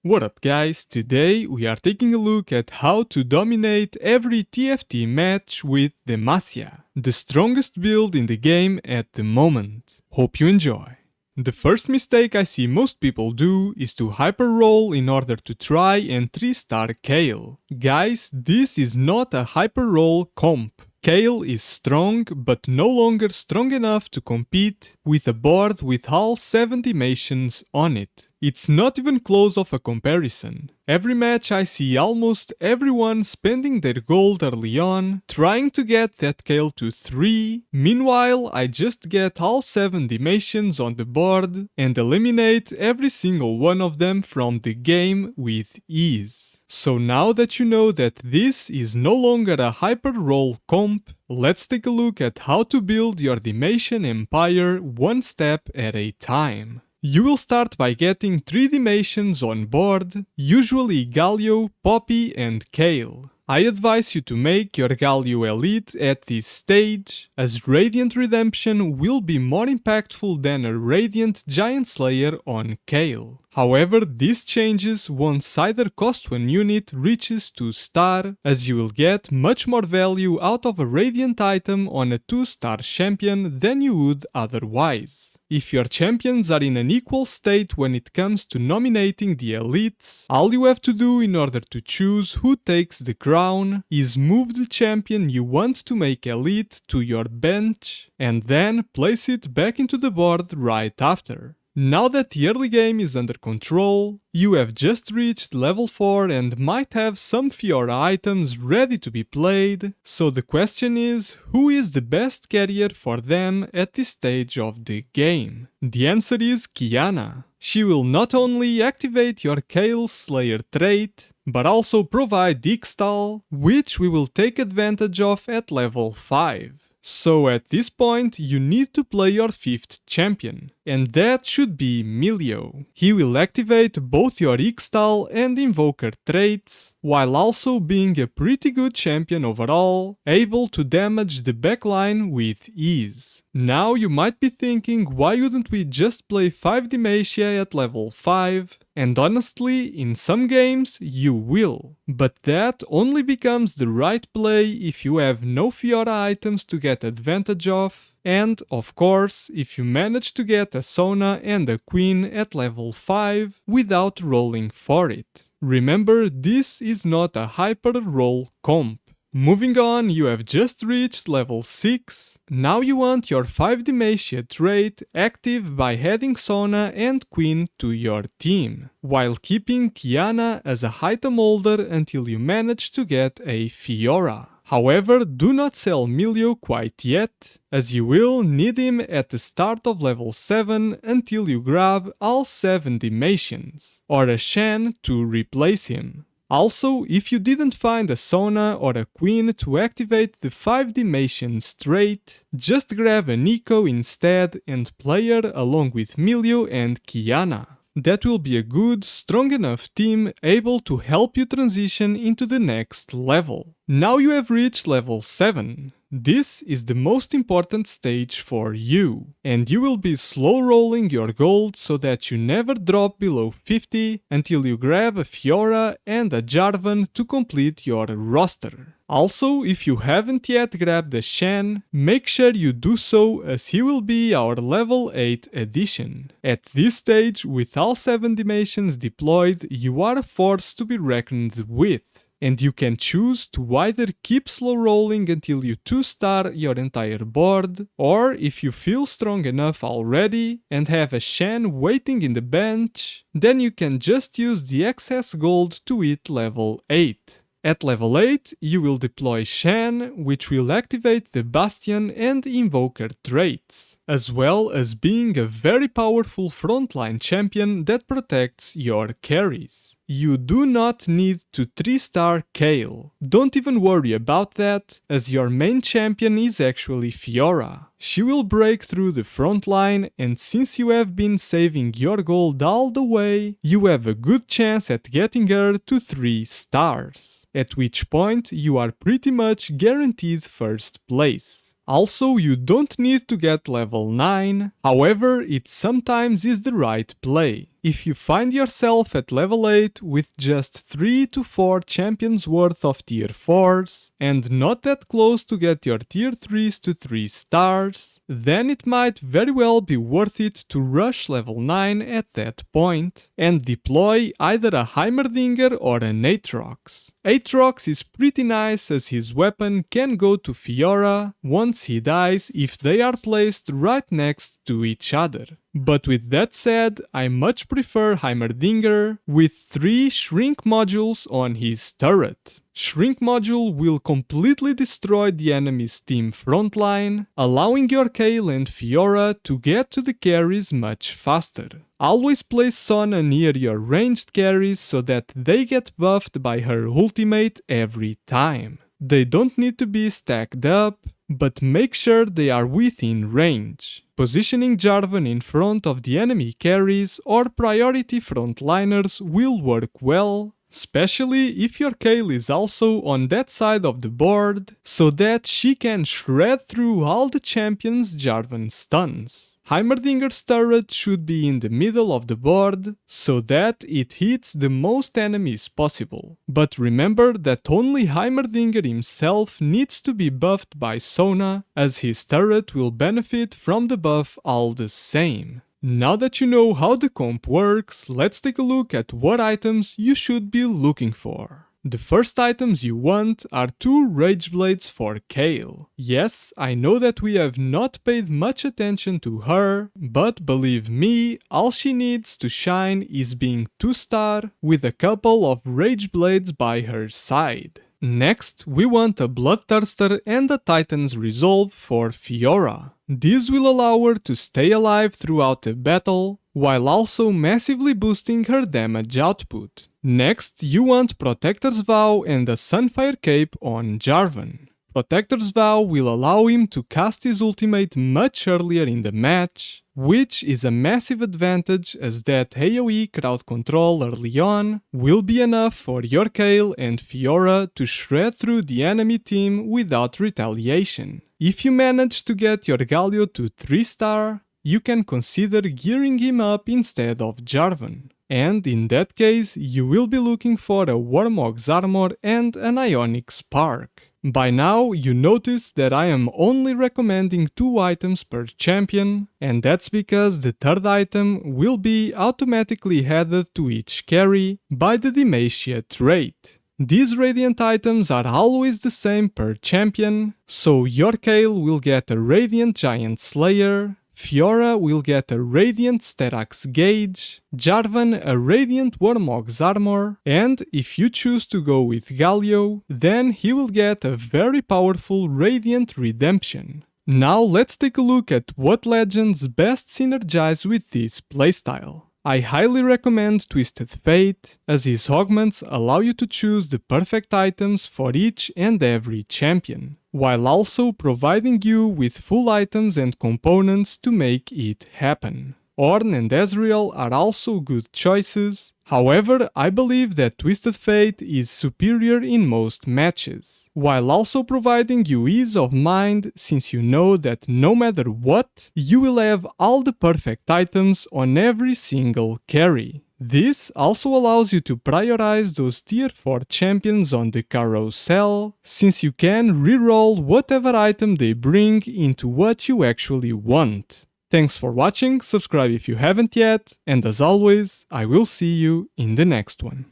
What up guys, today we are taking a look at how to dominate every TFT match with Demacian, the strongest build in the game at the moment. Hope you enjoy. The first mistake I see most people do is to hyper roll in order to try and 3-star Kayle. Guys, this is not a hyper roll comp. Kayle is strong, but no longer strong enough to compete with a board with all 7 Demacians on it. It's not even close of a comparison. Every match I see almost everyone spending their gold early on, trying to get that Kayle to 3, meanwhile I just get all 7 Demacians on the board and eliminate every single one of them from the game with ease. So now that you know that this is no longer a hyper roll comp, let's take a look at how to build your Demacian empire one step at a time. You will start by getting 3 Demacians on board, usually Galio, Poppy and Kayle. I advise you to make your Galio elite at this stage, as Radiant Redemption will be more impactful than a Radiant Giant Slayer on Kayle. However, this changes once either cost 1 unit reaches 2-star, as you will get much more value out of a Radiant item on a 2-star champion than you would otherwise. If your champions are in an equal state when it comes to nominating the elites, all you have to do in order to choose who takes the crown is move the champion you want to make elite to your bench and then place it back into the board right after. Now that the early game is under control, you have just reached level 4 and might have some Fayr items ready to be played, so the question is, who is the best carrier for them at this stage of the game? The answer is Qiyana. She will not only activate your Kayle Slayer trait, but also provide Ixtal, which we will take advantage of at level 5. So at this point you need to play your 5th champion, and that should be Milio. He will activate both your Ixtal and Invoker traits, while also being a pretty good champion overall, able to damage the backline with ease. Now you might be thinking, why wouldn't we just play 5 Demacia at level 5? And honestly, in some games you will. But that only becomes the right play if you have no Fayr items to get advantage of, and of course, if you manage to get a Sona and a Queen at level 5 without rolling for it. Remember, this is not a hyper roll comp. Moving on, you have just reached level 6. Now you want your 5 Demacia trait active by adding Sona and Queen to your team, while keeping Qiyana as a item holder until you manage to get a Fiora. However, do not sell Milio quite yet, as you will need him at the start of level 7 until you grab all 7 Demacians, or a Shen to replace him. Also, if you didn't find a Sona or a Queen to activate the 5 Demacians trait, just grab a Nico instead and play her along with Milio and Qiyana. That will be a good, strong enough team able to help you transition into the next level. Now you have reached level 7. This is the most important stage for you, and you will be slow rolling your gold so that you never drop below 50 until you grab a Fiora and a Jarvan to complete your roster. Also, if you haven't yet grabbed a Shen, make sure you do so, as he will be our level 8 addition. At this stage, with all 7 Demacians deployed, you are a force to be reckoned with. And you can choose to either keep slow rolling until you 2-star your entire board, or if you feel strong enough already and have a Shen waiting in the bench, then you can just use the excess gold to hit level 8. At level 8, you will deploy Shen, which will activate the Bastion and Invoker traits, as well as being a very powerful frontline champion that protects your carries. You do not need to 3-star Kayle. Don't even worry about that, as your main champion is actually Fiora. She will break through the front line, and since you have been saving your gold all the way, you have a good chance at getting her to 3 stars, at which point you are pretty much guaranteed first place. Also, you don't need to get level 9, however, it sometimes is the right play. if you find yourself at level 8 with just 3 to 4 champions worth of tier 4s and not that close to get your tier 3s to 3 stars, then it might very well be worth it to rush level 9 at that point and deploy either a Heimerdinger or an Aatrox. Aatrox is pretty nice as his weapon can go to Fiora once he dies if they are placed right next to each other. But with that said, I much prefer Heimerdinger with 3 Shrink modules on his turret. Shrink module will completely destroy the enemy's team frontline, allowing your Kayle and Fiora to get to the carries much faster. Always place Sona near your ranged carries so that they get buffed by her ultimate every time. They don't need to be stacked up, but make sure they are within range. Positioning Jarvan in front of the enemy carries or priority frontliners will work well, especially if your Kayle is also on that side of the board, so that she can shred through all the champions Jarvan stuns. Heimerdinger's turret should be in the middle of the board, so that it hits the most enemies possible. But remember that only Heimerdinger himself needs to be buffed by Sona, as his turret will benefit from the buff all the same. Now that you know how the comp works, let's take a look at what items you should be looking for. The first items you want are 2 Rage Blades for Kayle. Yes, I know that we have not paid much attention to her, but believe me, all she needs to shine is being 2-star with a couple of Rage Blades by her side. Next, we want a Bloodthirster and a Titan's Resolve for Fiora. This will allow her to stay alive throughout the battle, while also massively boosting her damage output. Next, you want Protector's Vow and a Sunfire Cape on Jarvan. Protector's Vow will allow him to cast his ultimate much earlier in the match, which is a massive advantage as that AoE crowd control early on will be enough for your Kayle and Fiora to shred through the enemy team without retaliation. If you manage to get your Galio to 3-star, you can consider gearing him up instead of Jarvan. And in that case, you will be looking for a Warmog's Armor and an Ionic Spark. By now, you notice that I am only recommending 2 items per champion, and that's because the third item will be automatically added to each carry by the Demacian trait. These Radiant items are always the same per champion, so your Kayle will get a Radiant Giant Slayer, Fiora will get a Radiant Sterax Gauge, Jarvan a Radiant Warmog's Armor, and if you choose to go with Galio, then he will get a very powerful Radiant Redemption. Now let's take a look at what legends best synergize with this playstyle. I highly recommend Twisted Fate, as his augments allow you to choose the perfect items for each and every champion, while also providing you with full items and components to make it happen. Ornn and Ezreal are also good choices, however, I believe that Twisted Fate is superior in most matches, while also providing you ease of mind since you know that no matter what, you will have all the perfect items on every single carry. This also allows you to prioritize those tier 4 champions on the carousel, since you can reroll whatever item they bring into what you actually want. Thanks for watching, subscribe if you haven't yet, and as always, I will see you in the next one.